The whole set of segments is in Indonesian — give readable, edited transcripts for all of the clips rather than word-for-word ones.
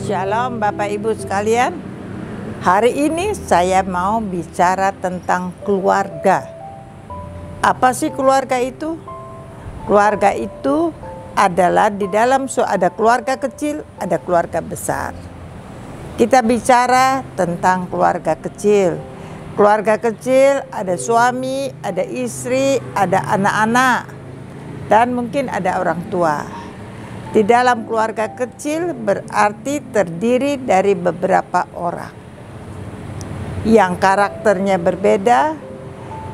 Shalom Bapak Ibu sekalian. Hari ini saya mau bicara tentang keluarga. Apa sih keluarga itu? Keluarga itu adalah di dalam ada keluarga kecil, ada keluarga besar. Kita bicara tentang keluarga kecil. Keluarga kecil ada suami, ada istri, ada anak-anak, dan mungkin ada orang tua. Di dalam keluarga kecil berarti terdiri dari beberapa orang yang karakternya berbeda,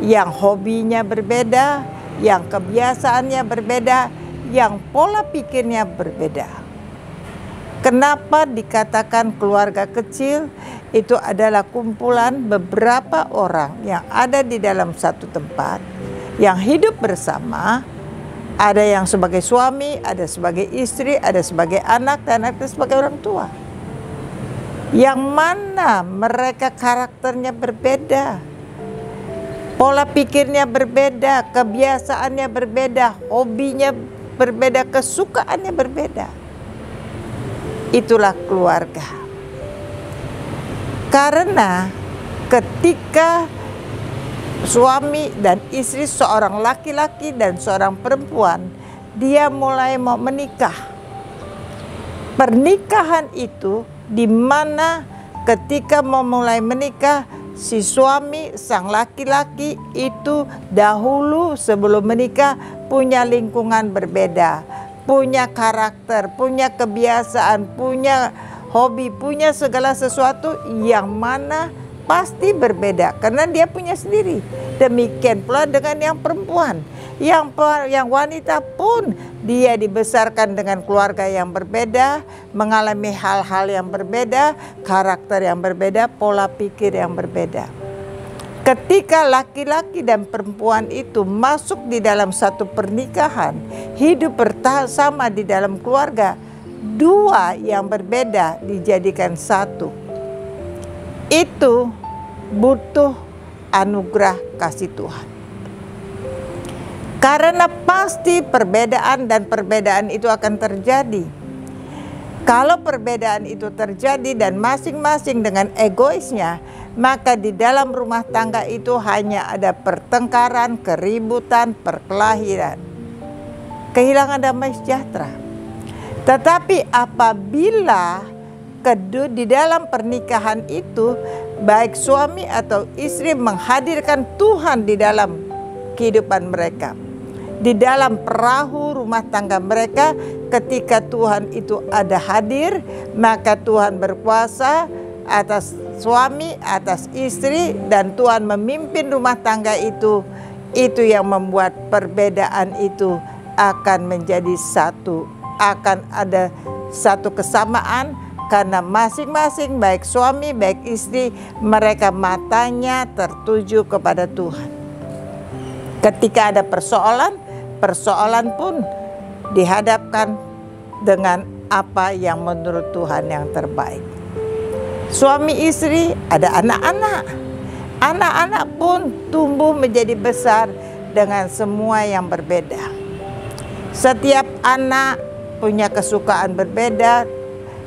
yang hobinya berbeda, yang kebiasaannya berbeda, yang pola pikirnya berbeda. Kenapa dikatakan keluarga kecil? Itu adalah kumpulan beberapa orang yang ada di dalam satu tempat, yang hidup bersama. Ada yang sebagai suami, ada sebagai istri, ada sebagai anak, dan ada sebagai orang tua. Yang mana mereka karakternya berbeda, pola pikirnya berbeda, kebiasaannya berbeda, hobinya berbeda, kesukaannya berbeda. Itulah keluarga. Karena ketika suami dan istri, seorang laki-laki dan seorang perempuan, dia mulai mau menikah. Pernikahan itu di mana ketika mau mulai menikah, si suami, sang laki-laki itu dahulu sebelum menikah punya lingkungan berbeda, punya karakter, punya kebiasaan, punya hobi, punya segala sesuatu yang mana pasti berbeda karena dia punya sendiri. Demikian pula dengan yang perempuan, yang wanita pun dia dibesarkan dengan keluarga yang berbeda, mengalami hal-hal yang berbeda, karakter yang berbeda, pola pikir yang berbeda. Ketika laki-laki dan perempuan itu masuk di dalam satu pernikahan, hidup bersama di dalam keluarga, dua yang berbeda dijadikan satu. Itu butuh anugerah kasih Tuhan. Karena pasti perbedaan dan perbedaan itu akan terjadi. Kalau perbedaan itu terjadi dan masing-masing dengan egoisnya, maka di dalam rumah tangga itu hanya ada pertengkaran, keributan, perkelahian, kehilangan damai sejahtera. Tetapi apabila di dalam pernikahan itu, baik suami atau istri menghadirkan Tuhan di dalam kehidupan mereka, di dalam perahu rumah tangga mereka, ketika Tuhan itu ada hadir, maka Tuhan berkuasa atas suami, atas istri, dan Tuhan memimpin rumah tangga itu yang membuat perbedaan itu akan menjadi satu, akan ada satu kesamaan. Karena masing-masing baik suami baik istri, mereka matanya tertuju kepada Tuhan. Ketika ada persoalan pun dihadapkan dengan apa yang menurut Tuhan yang terbaik. Suami istri, ada anak-anak. Anak-anak pun tumbuh menjadi besar dengan semua yang berbeda. Setiap anak punya kesukaan berbeda,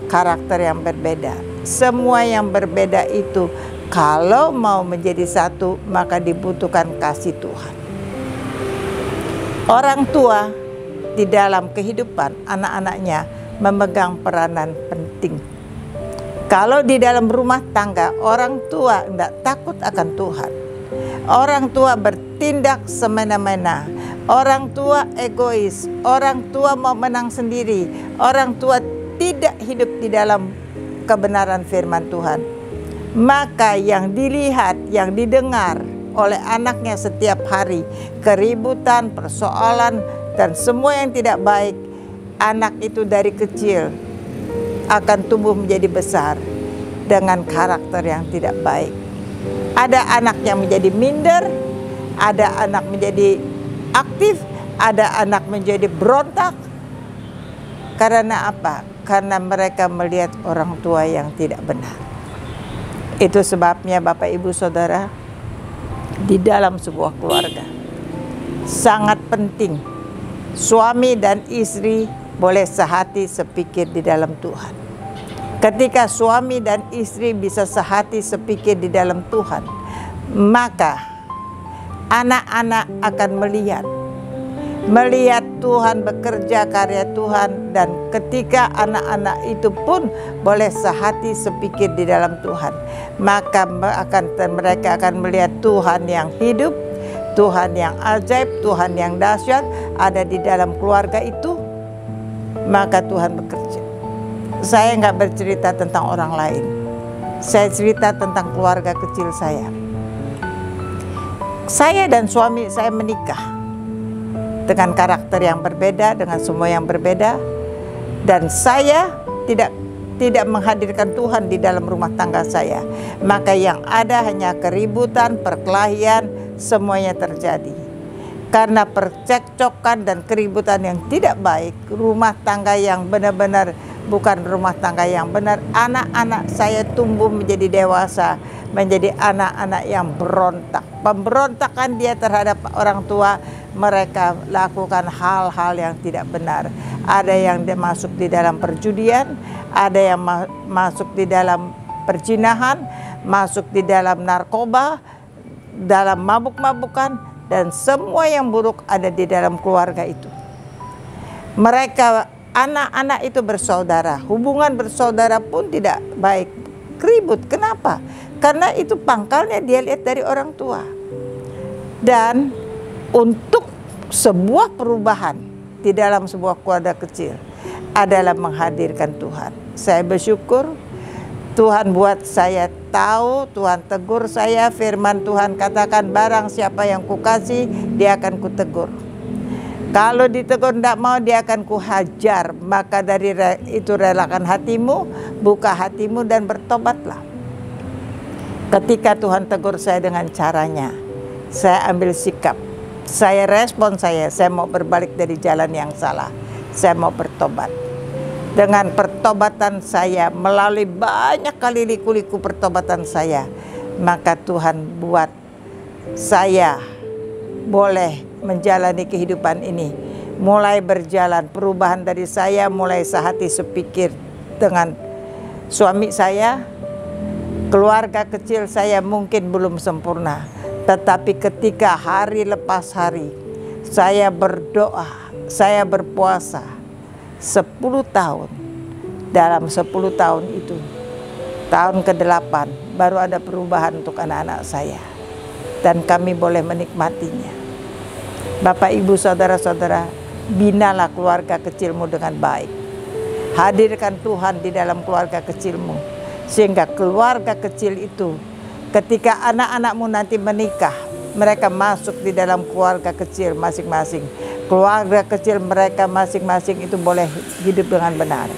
karakter yang berbeda. Semua yang berbeda itu kalau mau menjadi satu, maka dibutuhkan kasih Tuhan. Orang tua di dalam kehidupan anak-anaknya memegang peranan penting. Kalau di dalam rumah tangga orang tua tidak takut akan Tuhan, orang tua bertindak semena-mena, orang tua egois, orang tua mau menang sendiri, orang tua tidak hidup di dalam kebenaran firman Tuhan, maka yang dilihat, yang didengar oleh anaknya setiap hari, keributan, persoalan, dan semua yang tidak baik, anak itu dari kecil akan tumbuh menjadi besar dengan karakter yang tidak baik. Ada anak yang menjadi minder, ada anak menjadi aktif, ada anak menjadi berontak. Karena apa? Karena mereka melihat orang tua yang tidak benar. Itu sebabnya Bapak Ibu Saudara, di dalam sebuah keluarga sangat penting suami dan istri boleh sehati sepikir di dalam Tuhan. Ketika suami dan istri bisa sehati sepikir di dalam Tuhan, maka anak-anak akan melihat Tuhan bekerja, karya Tuhan. Dan ketika anak-anak itu pun boleh sehati sepikir di dalam Tuhan, maka mereka akan melihat Tuhan yang hidup, Tuhan yang ajaib, Tuhan yang dahsyat ada di dalam keluarga itu. Maka Tuhan bekerja. Saya nggak bercerita tentang orang lain, saya cerita tentang keluarga kecil saya. Saya dan suami saya menikah dengan karakter yang berbeda, dengan semua yang berbeda, dan saya tidak menghadirkan Tuhan di dalam rumah tangga saya. Maka yang ada hanya keributan, perkelahian, semuanya terjadi karena percekcokan dan keributan yang tidak baik. Rumah tangga yang benar-benar bukan rumah tangga yang benar. Anak-anak saya tumbuh menjadi dewasa, menjadi anak-anak yang berontak. Pemberontakan dia terhadap orang tua, mereka lakukan hal-hal yang tidak benar. Ada yang masuk di dalam perjudian, ada yang masuk di dalam perzinahan, masuk di dalam narkoba, dalam mabuk-mabukan, dan semua yang buruk ada di dalam keluarga itu. Mereka, anak-anak itu bersaudara, hubungan bersaudara pun tidak baik, ribut. Kenapa? Karena itu pangkalnya dia lihat dari orang tua. Dan untuk sebuah perubahan di dalam sebuah keluarga kecil adalah menghadirkan Tuhan. Saya bersyukur Tuhan buat saya tahu, Tuhan tegur saya. Firman Tuhan katakan, barang siapa yang kukasih dia akan kutegur. Kalau ditegur tidak mau, dia akan kuhajar. Maka dari itu relakan hatimu, buka hatimu dan bertobatlah. Ketika Tuhan tegur saya dengan caranya, saya ambil sikap. Saya respon saya mau berbalik dari jalan yang salah. Saya mau bertobat. Dengan pertobatan saya, melalui banyak kali liku-liku pertobatan saya, maka Tuhan buat saya boleh menjalani kehidupan ini. Mulai berjalan perubahan dari saya, mulai sehati sepikir dengan suami saya. Keluarga kecil saya mungkin belum sempurna, tetapi ketika hari lepas hari saya berdoa, saya berpuasa 10 tahun. Dalam 10 tahun itu, tahun ke-8 baru ada perubahan untuk anak-anak saya, dan kami boleh menikmatinya. Bapak, Ibu, saudara-saudara, binalah keluarga kecilmu dengan baik. Hadirkan Tuhan di dalam keluarga kecilmu, sehingga keluarga kecil itu ketika anak-anakmu nanti menikah, mereka masuk di dalam keluarga kecil masing-masing. Keluarga kecil mereka masing-masing itu boleh hidup dengan benar.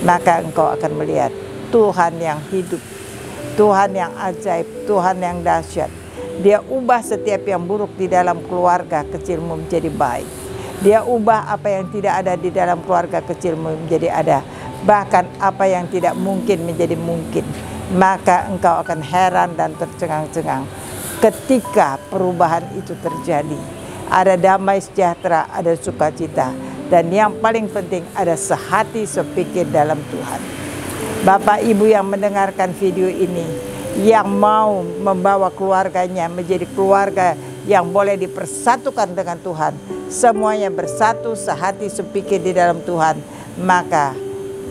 Maka engkau akan melihat Tuhan yang hidup, Tuhan yang ajaib, Tuhan yang dahsyat. Dia ubah setiap yang buruk di dalam keluarga kecilmu menjadi baik. Dia ubah apa yang tidak ada di dalam keluarga kecilmu menjadi ada. Bahkan apa yang tidak mungkin menjadi mungkin. Maka engkau akan heran dan tercengang-cengang ketika perubahan itu terjadi. Ada damai sejahtera, ada sukacita, dan yang paling penting ada sehati sepikir dalam Tuhan. Bapak Ibu yang mendengarkan video ini, yang mau membawa keluarganya menjadi keluarga yang boleh dipersatukan dengan Tuhan, semuanya bersatu sehati sepikir di dalam Tuhan, maka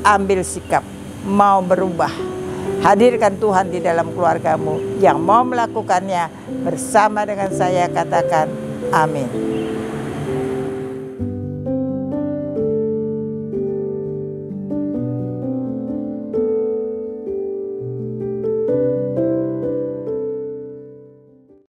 ambil sikap mau berubah. Hadirkan Tuhan di dalam keluargamu. Yang mau melakukannya bersama dengan saya katakan amin.